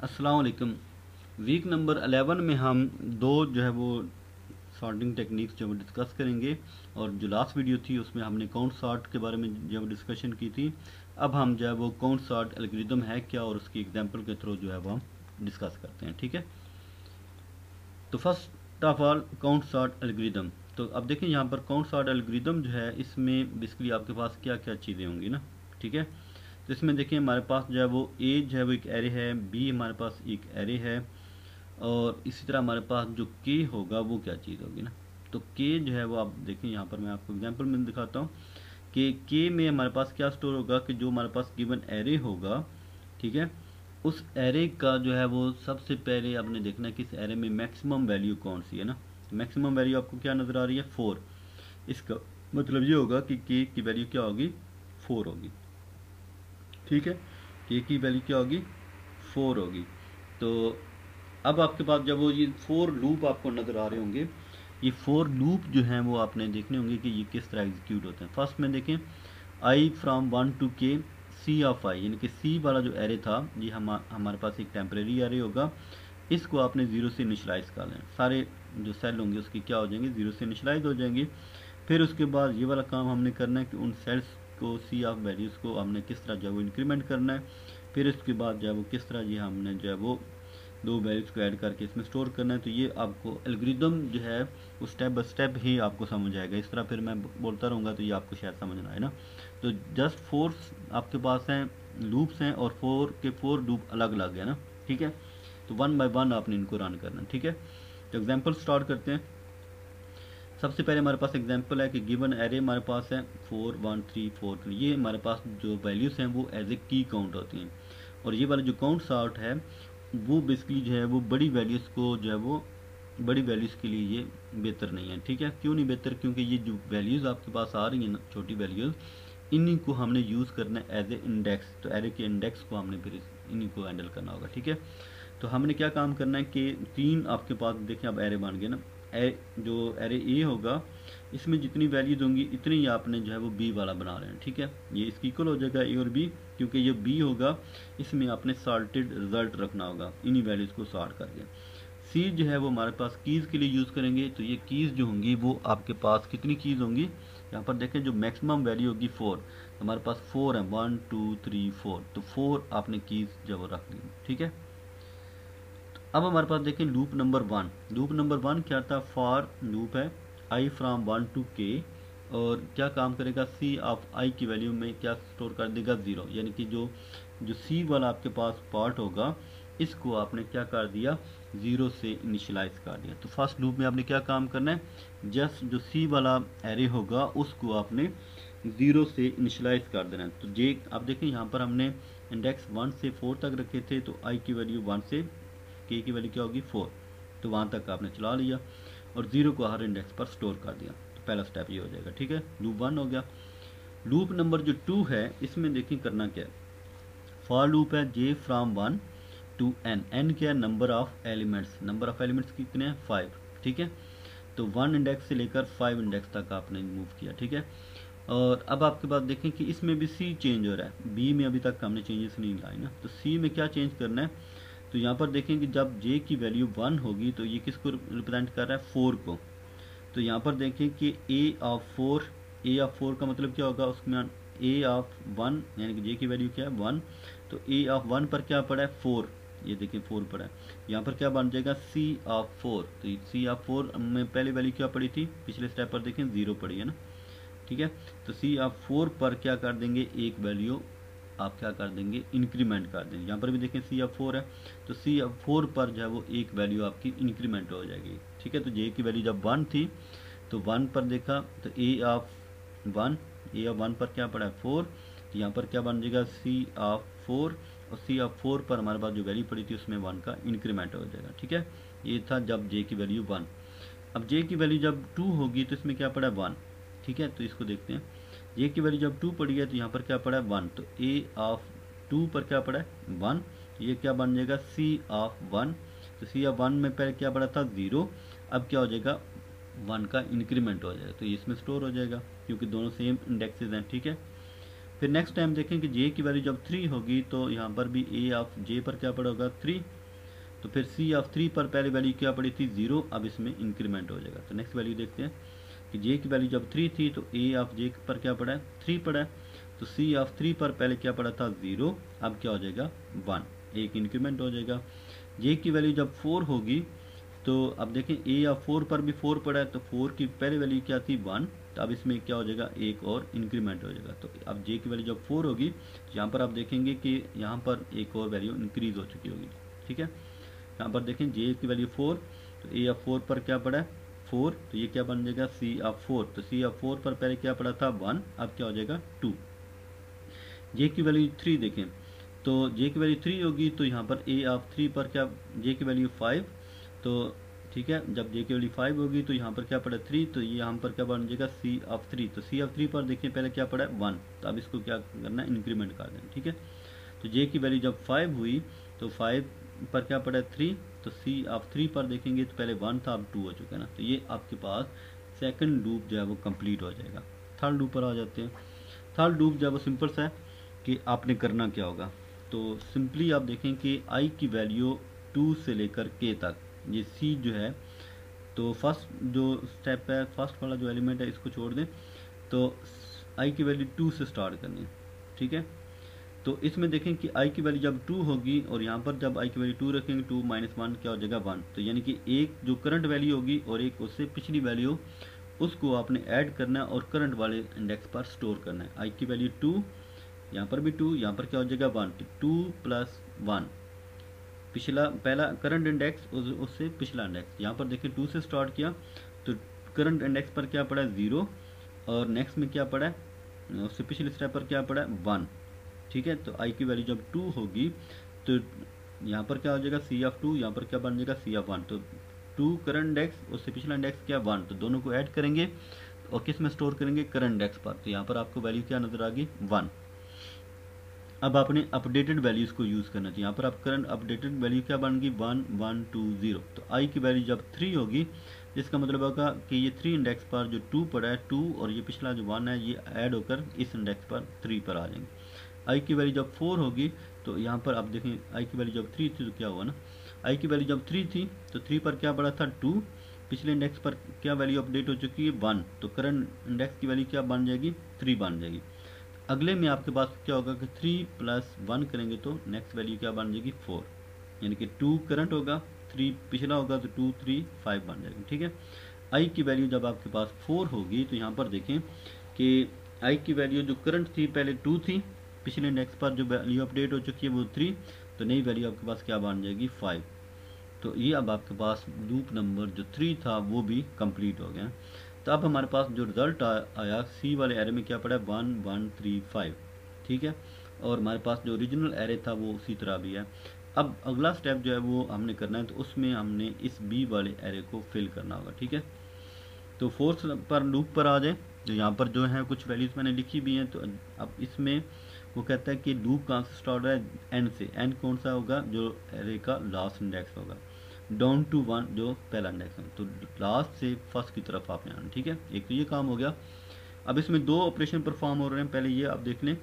अस्सलाम वालेकुम। Week number 11 में हम दो जो है वो सॉर्टिंग टेक्निक्स जो डिस्कस करेंगे, और जो लास्ट वीडियो थी उसमें हमने काउंट सॉर्ट के बारे में जब डिस्कशन की थी। अब हम जो है वो काउंट सॉर्ट एल्गोरिथम है क्या और उसकी एग्जांपल के थ्रू जो है वो हम डिस्कस करते हैं। ठीक है, तो first of all count sort algorithm. तो अब देखें यहाँ पर काउंट सॉर्ट एल्गोरिथम जो है इसमें बेसिकली आपके पास क्या क्या चीज़ें होंगी ना। ठीक है, तो इसमें देखिए हमारे पास जो है वो ए जो है वो एक एरे है, बी हमारे पास एक एरे है, और इसी तरह हमारे पास जो के होगा वो क्या चीज़ होगी ना। तो के जो है वो आप देखें, यहाँ पर मैं आपको एग्जांपल में दिखाता हूँ कि के में हमारे पास क्या स्टोर होगा कि जो हमारे पास गिवन एरे होगा, ठीक है, उस एरे का जो है वो सबसे पहले आपने देखना है कि इस एरे में मैक्सिमम वैल्यू कौन सी है ना। मैक्सिमम वैल्यू आपको क्या नज़र आ रही है, 4। इसका मतलब ये होगा कि के की वैल्यू क्या होगी, 4 होगी। ठीक है, के की वैल्यू क्या होगी, 4 होगी। तो अब आपके पास जब वो ये 4 लूप आपको नज़र आ रहे होंगे, ये 4 लूप जो हैं वो आपने देखने होंगे कि ये किस तरह एग्जीक्यूट होते हैं। फर्स्ट में देखें, आई फ्राम 1 टू के सी ऑफ आई, यानी कि सी वाला जो एरे था ये हमारे पास एक टेम्परेरी एरे होगा। इसको आपने 0 से इनिशलाइज कर लें, सारे जो सेल होंगे उसकी क्या हो जाएंगे, 0 से इनिशलाइज हो जाएंगे। फिर उसके बाद ये वाला काम हमने करना है कि उन सेल्स को सी ऑफ वैल्यूज़ को हमने किस तरह जो है वो इंक्रीमेंट करना है। फिर उसके बाद जो है वो किस तरह ये हमने जो है वो दो वैल्यूज़ को ऐड करके इसमें स्टोर करना है। तो ये आपको एल्गोरिदम जो है वो स्टेप बाय स्टेप ही आपको समझ आएगा। इस तरह फिर मैं बोलता रहूँगा तो ये आपको शायद समझ ना आए ना। तो जस्ट 4 आपके पास हैं, लूप्स हैं, और 4 के 4 लूप अलग अलग है ना। ठीक है, तो 1 बाय 1 आपने इनको रन करना है। ठीक है, तो एग्जाम्पल स्टार्ट करते हैं। सबसे पहले हमारे पास एग्जांपल है कि गिवन एरे हमारे पास है 4 1 3 4 3। ये हमारे पास जो वैल्यूज़ हैं वो एज ए की काउंट होती हैं, और ये वाला जो काउंट सॉर्ट है वो बेसिकली जो है वो बड़ी वैल्यूज़ को जो है वो बड़ी वैल्यूज़ के लिए ये बेहतर नहीं है। ठीक है, क्यों नहीं बेहतर, क्योंकि ये जो वैल्यूज़ आपके पास आ रही हैं ना, छोटी वैल्यूज़, इन्हीं को हमने यूज़ करना है एज ए इंडेक्स। तो एरे के इंडेक्स को हमने फिर इन्हीं को हैंडल करना होगा। ठीक है, तो हमने क्या काम करना है कि 3 आपके पास देखें अब एरे बन गए ना। जो एरे ए होगा इसमें जितनी वैल्यूज होंगी इतनी ही आपने जो है वो बी वाला बना रहे हैं। ठीक है, ये इसकी इक्वल हो जाएगा ए और बी, क्योंकि ये बी होगा इसमें आपने सॉर्टेड रिजल्ट रखना होगा इन्हीं वैल्यूज़ को सॉर्ट करके। सी जो है वो हमारे पास कीज़ के लिए यूज़ करेंगे। तो ये कीज़ जो होंगी वो आपके पास कितनी कीज़ होंगी, यहाँ पर देखें जो मैक्सिमम वैल्यू होगी 4, तो हमारे पास 4 है, 1 2 3 4, तो 4 आपने कीज़ जो वो रख ली। ठीक है, अब हमारे पास देखें लूप नंबर 1। लूप नंबर 1 क्या था, फॉर लूप है आई फ्राम 1 टू के, और क्या काम करेगा, सी ऑफ आई की वैल्यू में क्या स्टोर कर देगा, 0। यानी कि जो जो सी वाला आपके पास पार्ट होगा इसको आपने क्या कर दिया, 0 से इनिशलाइज कर दिया। तो फर्स्ट लूप में आपने क्या काम करना है, जस्ट जो सी वाला एरे होगा उसको आपने 0 से इनिशलाइज कर देना है। तो जे आप देखें यहाँ पर हमने इंडेक्स 1 से 4 तक रखे थे, तो आई की वैल्यू 1 से के की वैल्यू क्या होगी, 4। तो वहाँ तक आपने चला लिया और 0 को हर इंडेक्स पर स्टोर कर दिया। तो पहला स्टेप ये हो जाएगा। ठीक है, लूप 1 हो गया। लूप नंबर जो 2 है इसमें देखिए करना क्या है, फॉर लूप है जे फ्राम 1 टू एन। एन क्या है, number of elements. Number of elements कितने हैं, 5। ठीक है, तो 1 इंडेक्स से लेकर 5 इंडेक्स तक आपने मूव किया। ठीक है, और अब आपके पास देखें कि इसमें भी सी चेंज हो रहा है, बी में अभी तक हमने चेंजेस नहीं लाई ना। तो सी में क्या चेंज करना है, तो यहाँ पर देखें कि जब जे की वैल्यू 1 होगी तो ये किसको रिप्रेजेंट कर रहा है, 4 को। तो यहाँ पर देखें कि ए ऑफ 4 का मतलब क्या होगा, उसमें ए ऑफ 1 यानी कि जे की वैल्यू क्या है, 1। तो ए ऑफ 1 पर क्या पड़ा है, 4। ये देखिए 4 पड़ा है। यहाँ पर क्या बन जाएगा, सी ऑफ 4। तो सी ऑफ 4 में पहले वैल्यू क्या पड़ी थी, पिछले स्टेप पर देखें 0 पड़ी है ना। ठीक है, तो सी ऑफ 4 पर क्या कर देंगे, एक वैल्यू आप क्या कर देंगे, इंक्रीमेंट कर देंगे। यहाँ पर भी देखें सी ऑफ 4 है, तो सी ऑफ 4 पर जो है वो एक वैल्यू आपकी इंक्रीमेंट हो जाएगी। ठीक है, तो जे की वैल्यू जब 1 थी तो 1 पर देखा तो ए ऑफ 1 पर क्या पड़ा है, 4। तो यहाँ पर क्या बन जाएगा, सी ऑफ 4, और सी ऑफ 4 पर हमारे पास जो वैल्यू पड़ी थी उसमें 1 का इंक्रीमेंट हो जाएगा। ठीक है, ये था जब जे की वैल्यू 1। अब जे की वैल्यू जब 2 होगी तो इसमें क्या पड़ा है, 1। ठीक है, तो इसको देखते हैं, जे की वैल्यू जब 2 पड़ी है तो यहाँ पर क्या पड़ा है, 1। तो ए ऑफ 2 पर क्या पड़ा है, 1। ये क्या बन जाएगा, सी ऑफ 1। तो सी ऑफ 1 में पहले क्या पड़ा था, 0। अब क्या हो जाएगा, 1 का इंक्रीमेंट हो जाएगा, तो ये इसमें स्टोर हो जाएगा क्योंकि दोनों सेम इंडेक्सेस हैं। ठीक है, फिर नेक्स्ट टाइम देखें कि जे की वैल्यू जब 3 होगी तो यहाँ पर भी ए ऑफ जे पर क्या पड़ा होगा 3, तो फिर सी ऑफ 3 पर पहले वैल्यू क्या पड़ी थी 0, अब इसमें इंक्रीमेंट हो जाएगा। तो नेक्स्ट वैल्यू देखते हैं कि जे की वैल्यू जब 3 थी तो ए ऑफ जे पर क्या पड़ा है 3 पड़ा है, तो सी ऑफ 3 पर पहले क्या पड़ा था 0, अब क्या हो जाएगा 1, एक इंक्रीमेंट हो जाएगा। जे की वैल्यू जब 4 होगी तो अब देखें ए ऑफ 4 पर भी 4 पड़ा है, तो 4 की पहले वैल्यू क्या थी 1, तो अब इसमें क्या हो जाएगा एक और इंक्रीमेंट हो जाएगा। तो अब जे की वैल्यू जब 4 होगी तो यहाँ पर आप देखेंगे कि यहाँ पर एक और वैल्यू इंक्रीज हो चुकी होगी। ठीक है, यहाँ पर देखें जे की वैल्यू 4, तो ए ऑफ 4 पर क्या पड़ा है 4, तो ये क्या बन जाएगा सी ऑफ 4, तो सी ऑफ 4 पर पहले क्या पड़ा था 1, अब क्या हो जाएगा 2। जे की वैल्यू 3 देखें, तो जे की वैल्यू 3 होगी तो यहाँ पर ए ऑफ 3 पर क्या, जे की वैल्यू 5, तो ठीक है जब जे की वैल्यू 5 होगी तो यहाँ पर क्या पड़ा 3, तो ये यहाँ पर क्या बन जाएगा सी ऑफ 3, तो सी ऑफ 3 पर देखिए पहले क्या पड़ा है 1, तो अब इसको क्या करना है इंक्रीमेंट कर दें। ठीक है, तो जे की वैल्यू जब 5 हुई तो 5 पर क्या पड़ा है 3, तो सी ऑफ 3 पर देखेंगे तो पहले 1 था अब 2 हो चुका है ना, तो ये आपके पास सेकंड लूप जो है वो कंप्लीट हो जाएगा। थर्ड लूप पर आ जाते हैं। थर्ड लूप जो है वो सिंपल सा है कि आपने करना क्या होगा, तो सिंपली आप देखें कि आई की वैल्यू 2 से लेकर के तक, ये सी जो है, तो फर्स्ट जो स्टेप है फर्स्ट वाला जो एलिमेंट है इसको छोड़ दें, तो आई की वैल्यू 2 से स्टार्ट करनी है। ठीक है, तो इसमें देखें कि आई की वैल्यू जब 2 होगी और यहाँ पर जब आई की वैल्यू 2 रखेंगे 2 - 1 क्या हो जाएगा 1, तो यानी कि एक जो करंट वैल्यू होगी और एक उससे पिछली वैल्यू, उसको आपने ऐड करना है और करंट वाले इंडेक्स पर स्टोर करना है। आई की वैल्यू 2, यहाँ पर भी 2, यहाँ पर क्या हो जाएगा 1, 2 + 1 पिछला पहला करंट इंडेक्स उससे पिछला इंडेक्स, यहाँ पर देखिए 2 से स्टार्ट किया तो करंट इंडेक्स पर क्या पड़ा है 0, और नेक्स्ट में क्या पड़ा है उससे पिछले स्टेप पर क्या पड़ा है 1। ठीक है, तो आई की वैल्यू जब 2 होगी तो यहाँ पर क्या हो जाएगा सी ऑफ 2, यहाँ पर क्या बन जाएगा सी ऑफ 1, तो 2 करंट इंडेक्स उससे पिछला इंडेक्स क्या 1, तो दोनों को ऐड करेंगे और किस में स्टोर करेंगे करंट इंडेक्स पर, तो यहाँ पर आपको वैल्यू क्या नजर आ गई 1। अब आपने अपडेटेड वैल्यूज को यूज़ करना चाहिए, यहाँ पर आप करंट अपडेटेड वैल्यू क्या बन गई 1 1 2 0, तो आई की वैल्यू जब 3 होगी इसका मतलब होगा कि ये 3 इंडेक्स पर जो 2 पड़ा है 2 और ये पिछला जो 1 है ये ऐड होकर इस इंडेक्स पर 3 पर आ जाएंगे। आई की वैल्यू जब 4 होगी तो यहाँ पर आप देखें आई की वैल्यू जब 3 थी तो क्या हुआ ना, आई की वैल्यू जब 3 थी तो 3 पर क्या पड़ा था 2, पिछले इंडेक्स पर क्या वैल्यू अपडेट हो चुकी है 1, तो करंट इंडेक्स की वैल्यू क्या बन जाएगी 3 बन जाएगी। अगले में आपके पास क्या होगा कि 3 + 1 करेंगे तो नेक्स्ट वैल्यू क्या बन जाएगी 4, यानी कि 2 करंट होगा 3 पिछला होगा तो 2 3 5 बन जाएगी। ठीक है, आई की वैल्यू जब आपके पास 4 होगी तो यहाँ पर देखें कि आई की वैल्यू जो करंट थी पहले 2 थी, पिछले इंडेक्स पर जो वैल्यू अपडेट हो चुकी है वो 3, तो नई वैल्यू आपके पास क्या बन जाएगी 5। तो ये अब आपके पास लूप नंबर जो 3 था वो भी कंप्लीट हो गया। तो अब हमारे पास जो रिजल्ट आया सी वाले एरे में क्या पड़ा है 1 1 3 5। ठीक है, और हमारे पास जो ओरिजिनल एरे था वो उसी तरह भी है। अब अगला स्टेप जो है वो हमने करना है, तो उसमें हमने इस बी वाले एरे को फिल करना होगा। ठीक है, तो फोर्थ पर लूप पर आ जाए, जो यहाँ पर जो है कुछ वैल्यूज़ मैंने लिखी भी हैं, तो अब इसमें वो कहता है कि लूप कहाँ से स्टार्ट है एन से, एन कौन सा होगा जो एरे का लास्ट इंडेक्स होगा, डाउन टू 1 जो पहला इंडेक्स है, तो लास्ट से फर्स्ट की तरफ आपने आना। ठीक है, एक तो ये काम हो गया। अब इसमें दो ऑपरेशन परफॉर्म हो रहे हैं। पहले ये आप देख लें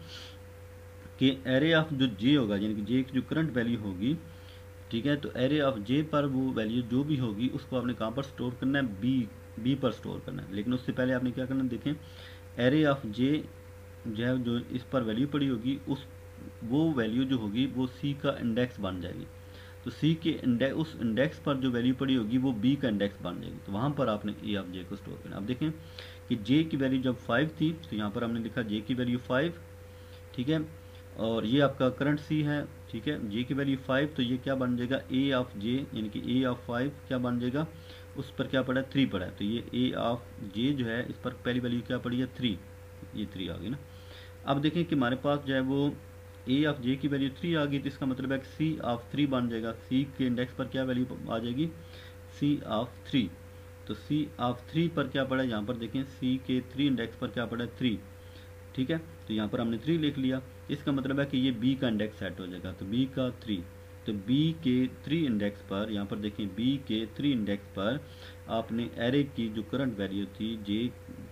कि एरे ऑफ जो जे होगा, यानी कि जे की जो करंट वैल्यू होगी, ठीक है, तो एरे ऑफ जे पर वो वैल्यू जो भी होगी उसको आपने कहाँ पर स्टोर करना है बी पर स्टोर करना है। लेकिन उससे पहले आपने क्या करना है, देखें एरे ऑफ जे जो है जो इस पर वैल्यू पड़ी होगी उस वो वैल्यू जो होगी वो सी का इंडेक्स बन जाएगी, तो सी के उस इंडेक्स पर जो वैल्यू पड़ी होगी वो बी का इंडेक्स बन जाएगी, तो वहाँ पर आपने ए ऑफ जे को स्टोर करना। अब देखें कि जे की वैल्यू जब 5 थी तो यहाँ पर हमने लिखा जे की वैल्यू 5। ठीक है, और ये आपका करंट सी है। ठीक है, जे की वैल्यू 5, तो ये क्या बन जाएगा ए ऑफ जे, यानी कि ए ऑफ 5 क्या बन जाएगा, उस पर क्या पड़ा है 3 पड़ा है, तो ये ए ऑफ जे जो है इस पर पहली वैल्यू क्या पड़ी है 3, ये 3 आ गई ना। अब देखें कि हमारे पास जो है वो ए ऑफ जे की वैल्यू 3 आ गई, तो इसका मतलब है कि सी ऑफ 3 बन जाएगा। सी के इंडेक्स पर क्या वैल्यू आ जाएगी सी ऑफ 3, तो सी ऑफ 3 पर क्या पड़ा है, यहाँ पर देखें सी के 3 इंडेक्स पर क्या पड़ा है 3। ठीक है, तो यहाँ पर हमने 3 लिख लिया, इसका मतलब है कि ये बी का इंडेक्स सेट हो जाएगा, तो बी का 3, तो बी के 3 इंडेक्स पर, यहाँ पर देखें बी के 3 इंडेक्स पर आपने एरे की जो करंट वैल्यू थी जे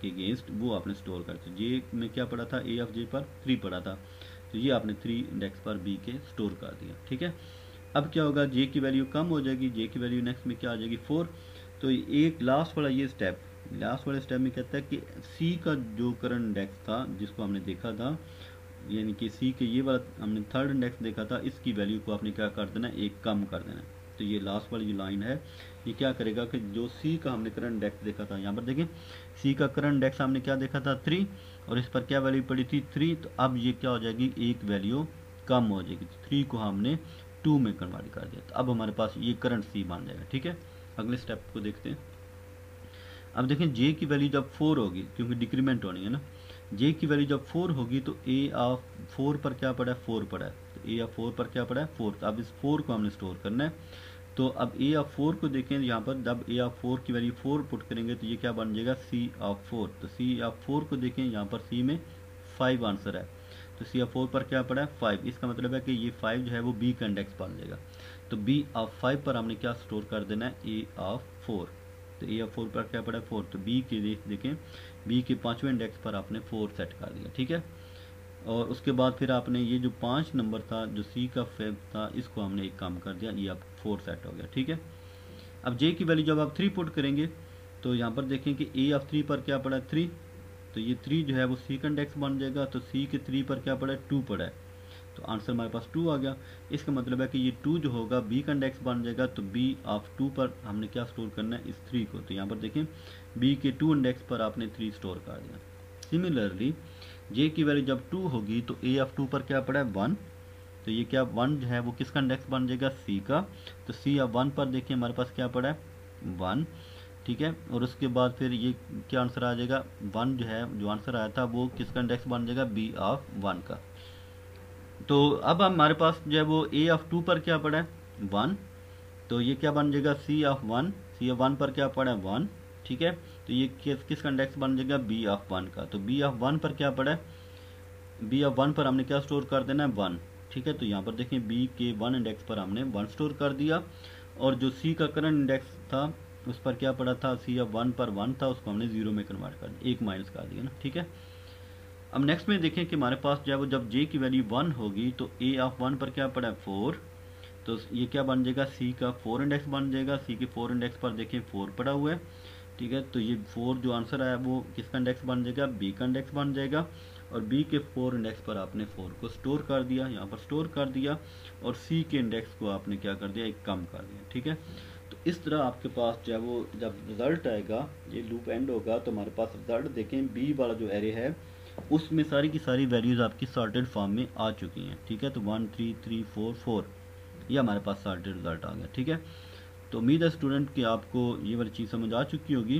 के अगेंस्ट वो आपने स्टोर कर दी। जे में क्या पड़ा था, ए ऑफ जे पर 3 पड़ा था, तो ये आपने 3 इंडेक्स पर बी के स्टोर कर दिया। ठीक है, अब क्या होगा, जे की वैल्यू कम हो जाएगी, जे की वैल्यू नेक्स्ट में क्या आ जाएगी 4। तो एक लास्ट वाला ये स्टेप, लास्ट वाले स्टेप में कहता है कि सी का जो करंट इंडेक्स था जिसको हमने देखा था, यानी कि सी के ये वाला हमने थर्ड इंडेक्स देखा था, इसकी वैल्यू को आपने क्या कर देना, एक कम कर देना। तो ये लास्ट वाली जो लाइन है ये क्या करेगा कि जो सी का हमने करंट इंडेक्स देखा था, यहाँ पर देखें सी का करंट इंडेक्स हमने क्या देखा था 3, और इस पर क्या वैल्यू पड़ी थी 3, तो अब ये क्या हो जाएगी, एक वैल्यू कम हो जाएगी। 3 को हमने 2 में कन्वर्ट कर दिया, तो अब हमारे पास ये करंट सी बन जाएगा। ठीक है, अगले स्टेप को देखते हैं। अब देखें जे की वैल्यू जब 4 होगी, क्योंकि डिक्रीमेंट होनी है ना, जे की वैल्यू जब 4 होगी तो ए ऑफ 4 पर क्या पड़ा है, 4 पड़ा है, तो ए ऑफ 4 पर क्या पड़ा है 4। तो अब इस 4 को हमने स्टोर करना है। तो अब ए ऑफ 4 को देखें, यहाँ पर जब ए ऑफ 4 की वैल्यू 4 पुट करेंगे तो ये क्या बन जाएगा, सी ऑफ 4। तो सी ऑफ 4 को देखें, यहाँ पर सी में 5 आंसर है, तो सी ऑफ 4 पर क्या पड़ा है 5। इसका मतलब है कि ये 5 जो है वो बी का इंडेक्स बन जाएगा। तो बी ऑफ 5 पर हमने क्या स्टोर कर देना है, ए ऑफ 4। तो ए ऑफ 4 पर क्या पड़ा है 4, तो बी के देखें बी के 5वें इंडेक्स पर आपने 4 सेट कर दिया। ठीक है, और उसके बाद फिर आपने ये जो 5 नंबर था जो सी का फेब था, इसको हमने एक काम कर दिया, ये अब 4 सेट हो गया। ठीक है, अब जे की वैल्यू जब आप 3 पुट करेंगे तो यहाँ पर देखें कि ए ऑफ 3 पर क्या पड़ा है 3, तो ये 3 जो है वो सी का इंडेक्स बन जाएगा। तो सी के 3 पर क्या पड़ा है 2 पड़ा है, तो आंसर हमारे पास 2 आ गया। इसका मतलब है कि ये 2 जो होगा बी का इंडेक्स बन जाएगा। तो बी ऑफ 2 पर हमने क्या स्टोर करना है, इस 3 को। तो यहाँ पर देखें बी के 2 इंडेक्स पर आपने 3 स्टोर कर दिया। सिमिलरली जे की वैल्यू जब 2 होगी तो ए ऑफ 2 पर क्या पड़ा है 1, तो ये क्या 1 जो है वो किसका इंडेक्स बन जाएगा, सी का। तो सी ऑफ 1 पर देखिए हमारे पास क्या पड़ा है 1। ठीक है, और उसके बाद फिर ये क्या आंसर आ जाएगा 1 जो है, जो आंसर आया था वो किसका इंडेक्स बन जाएगा, बी ऑफ 1 का। तो अब हमारे पास जो है वो ए ऑफ 2 पर क्या पड़ा है 1, तो ये क्या बन जाएगा सी ऑफ 1, सी ऑफ 1 पर क्या पड़ा है 1। ठीक है, तो ये किसका इंडेक्स बन जाएगा, बी ऑफ 1 का। तो बी ऑफ 1 पर क्या पड़ा है, बी ऑफ 1 पर हमने क्या स्टोर कर देना है 1। ठीक है, तो यहाँ पर देखें बी के 1 इंडेक्स पर हमने 1 स्टोर कर दिया, और जो सी का करंट इंडेक्स था उस पर क्या पड़ा था, सी ऑफ 1 पर 1 था, उसको हमने 0 में कन्वर्ट कर दिया, 1 माइनस कर दिया ना। ठीक है, अब नेक्स्ट में देखें कि हमारे पास जो है वो जब जे की वैल्यू 1 होगी तो ए ऑफ 1 पर क्या पड़ा है 4, तो ये क्या बन जाएगा, सी का 4 इंडेक्स बन जाएगा। सी के 4 इंडेक्स पर देखें 4 पड़ा हुआ है। ठीक है, तो ये 4 जो आंसर आया वो किसका इंडेक्स बन जाएगा, बी का इंडेक्स बन जाएगा। और बी के 4 इंडेक्स पर आपने 4 को स्टोर कर दिया, यहाँ पर स्टोर कर दिया, और सी के इंडेक्स को आपने क्या कर दिया, एक कम कर दिया। ठीक है, तो इस तरह आपके पास जो है वो जब रिजल्ट आएगा, ये लूप एंड होगा, तो हमारे पास रिजल्ट देखें बी वाला जो एरे है उसमें सारी की सारी वैल्यूज़ आपकी सॉर्टेड फॉर्म में आ चुकी हैं। ठीक है, तो 1 3 3 4 4 ये हमारे पास सॉर्टेड रिजल्ट आ गया। ठीक है, तो उम्मीद है स्टूडेंट कि आपको ये वाली चीज़ समझ आ चुकी होगी,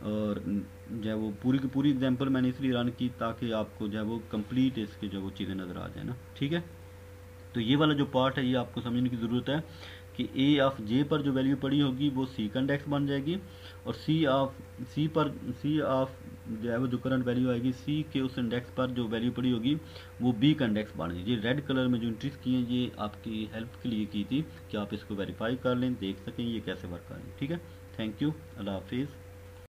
और जो है वो पूरी की पूरी एग्जांपल मैंने इसलिए रन की ताकि आपको जो है वो कंप्लीट इसके जो वो चीज़ें नज़र आ जाए ना। ठीक है, तो ये वाला जो पार्ट है ये आपको समझने की ज़रूरत है कि ए ऑफ जे पर जो वैल्यू पड़ी होगी वो सी का इंडेक्स बन जाएगी, और सी ऑफ जो है वो जो करंट वैल्यू आएगी सी के उस इंडेक्स पर जो वैल्यू पड़ी होगी वो बी का इंडेक्स बन जाएगी। ये रेड कलर में जो एंट्रीज की हैं ये आपकी हेल्प के लिए की थी कि आप इसको वेरीफाई कर लें, देख सकें ये कैसे वर्क कर लें। ठीक है, थैंक यू, अल्लाह हाफिज़।